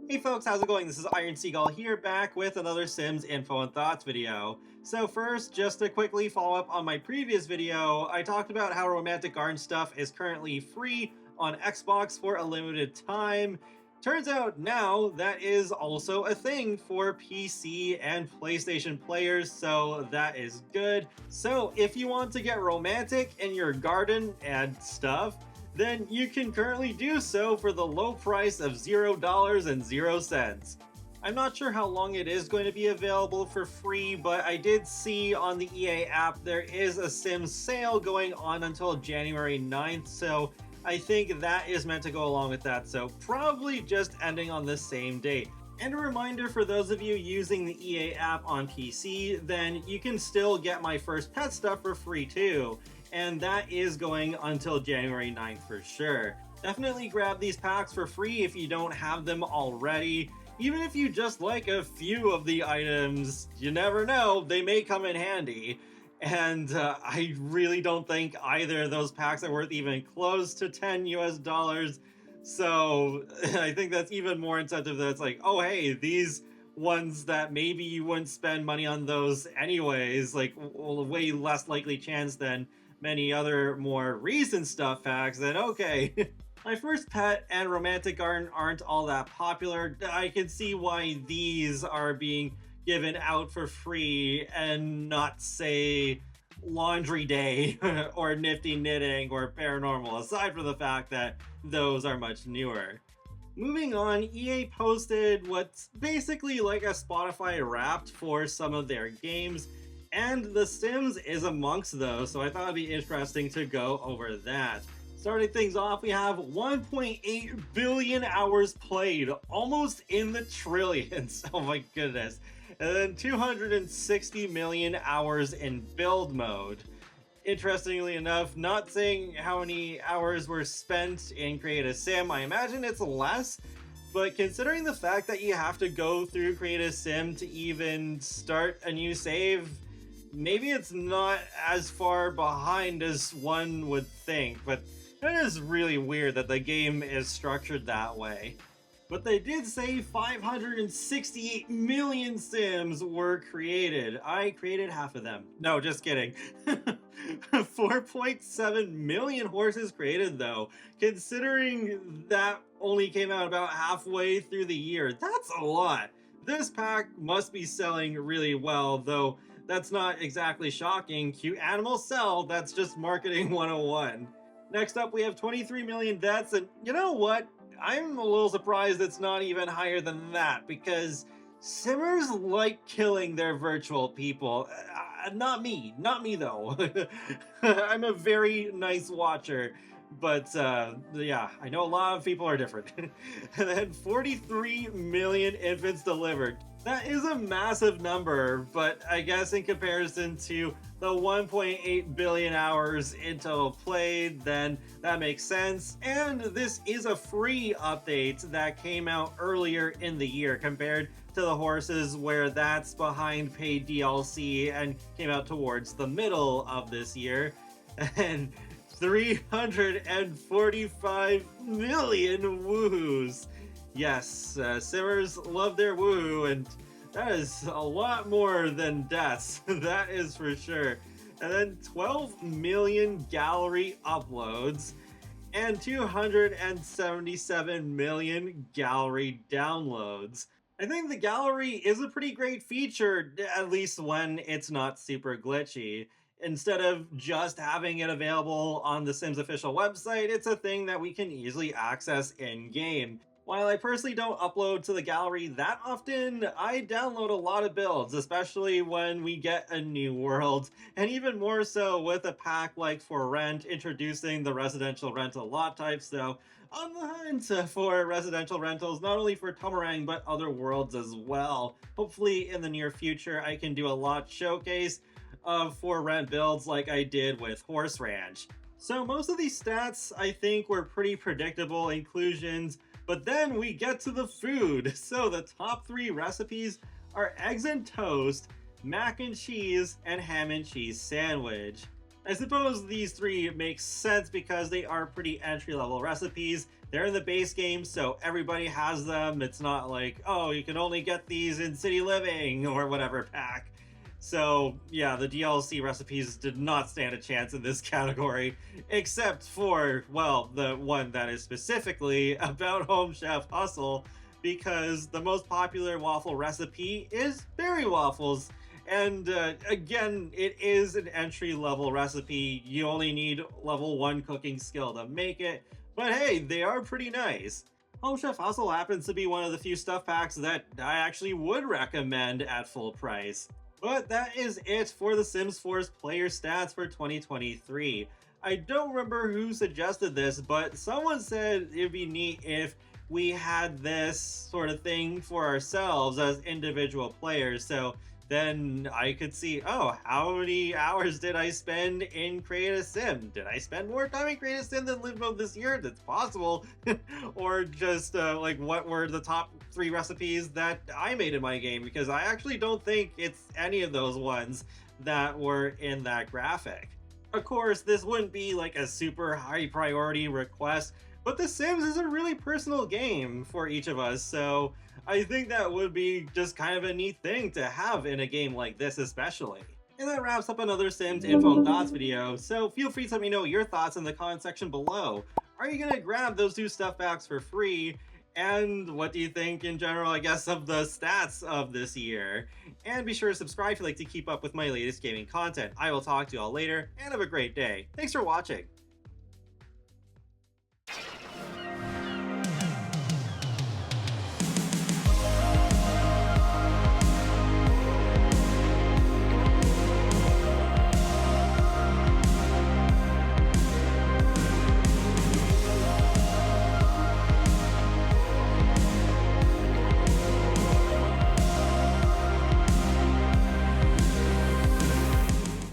Hey folks, how's it going? This is Iron Seagull here, back with another Sims Info and Thoughts video. So first, just to quickly follow up on my previous video, I talked about how Romantic Garden stuff is currently free on Xbox for a limited time. Turns out now that is also a thing for PC and PlayStation players, so that is good. So if you want to get romantic in your garden and stuff, then you can currently do so for the low price of $0.00. I'm not sure how long it is going to be available for free, but I did see on the EA app there is a Sims sale going on until January 9th, so I think that is meant to go along with that, so probably just ending on the same date. And a reminder for those of you using the EA app on PC, then you can still get my first pet stuff for free too. And that is going until January 9th for sure. Definitely grab these packs for free if you don't have them already. Even if you just like a few of the items, you never know, they may come in handy. And I really don't think either of those packs are worth even close to 10 US dollars. So I think that's even more incentive that it's like, oh hey, these ones that maybe you wouldn't spend money on those anyways, like way less likely chance than many other more recent stuff packs, then okay. My first pet and Romantic Garden aren't all that popular. I can see why these are being given out for free and not, say, Laundry Day or Nifty Knitting or Paranormal, aside from the fact that those are much newer. Moving on, EA posted what's basically like a Spotify Wrapped for some of their games, and The Sims is amongst those, so I thought it'd be interesting to go over that. Starting things off, we have 1.8 billion hours played, almost in the trillions. Oh my goodness. And then 260 million hours in build mode. Interestingly enough, not saying how many hours were spent in Create a Sim, I imagine it's less, but considering the fact that you have to go through Create a Sim to even start a new save, maybe it's not as far behind as one would think, but it is really weird that the game is structured that way. But they did say 568 million Sims were created. I created half of them. No, just kidding. 4.7 million horses created though. Considering that only came out about halfway through the year, that's a lot. This pack must be selling really well, though that's not exactly shocking. Cute animals sell, that's just marketing 101. Next up, we have 23 million deaths, and you know what? I'm a little surprised it's not even higher than that, because Simmers like killing their virtual people. Not me though. I'm a very nice watcher, but yeah, I know a lot of people are different. And then 43 million infants delivered. That is a massive number, but I guess in comparison to the 1.8 billion hours in total played, then that makes sense. And this is a free update that came out earlier in the year compared to the horses where that's behind paid DLC and came out towards the middle of this year. And 345 million woohoos. Yes, Simmers love their woohoo, and that is a lot more than deaths, that is for sure. And then 12 million gallery uploads and 277 million gallery downloads. I think the gallery is a pretty great feature, at least when it's not super glitchy. Instead of just having it available on the Sims official website, it's a thing that we can easily access in-game. While I personally don't upload to the gallery that often, I download a lot of builds, especially when we get a new world, and even more so with a pack like For Rent introducing the residential rental lot type, so on the hunt for residential rentals, not only for Tomarang but other worlds as well. Hopefully in the near future I can do a lot showcase of For Rent builds like I did with Horse Ranch. So most of these stats I think were pretty predictable inclusions, but then we get to the food. So the top 3 recipes are eggs and toast, mac and cheese, and ham and cheese sandwich. I suppose these 3 make sense because they are pretty entry-level recipes, They're in the base game, so everybody has them. It's not like, oh, you can only get these in City Living or whatever pack. So yeah, the DLC recipes did not stand a chance in this category, except for, well, the one that is specifically about Home Chef Hustle, because the most popular waffle recipe is berry waffles. And again, it is an entry-level recipe. You only need level 1 cooking skill to make it, but hey, they are pretty nice. Home Chef Hustle happens to be one of the few stuff packs that I actually would recommend at full price. But that is it for the Sims 4's player stats for 2023. I don't remember who suggested this, but someone said it'd be neat if we had this sort of thing for ourselves as individual players. So then I could see, oh, how many hours did I spend in Create a Sim? Did I spend more time in Create a Sim than Live Mode this year? That's possible. Or just like, what were the top 3 recipes that I made in my game? Because I actually don't think it's any of those ones that were in that graphic. Of course, this wouldn't be like a super high priority request, but The Sims is a really personal game for each of us, so I think that would be just kind of a neat thing to have in a game like this especially. And that wraps up another Sims Info and Thoughts video, so feel free to let me know your thoughts in the comment section below. Are you gonna grab those 2 stuff packs for free? And what do you think in general, I guess, of the stats of this year? And be sure to subscribe if you'd like to keep up with my latest gaming content. I will talk to you all later, and have a great day. Thanks for watching.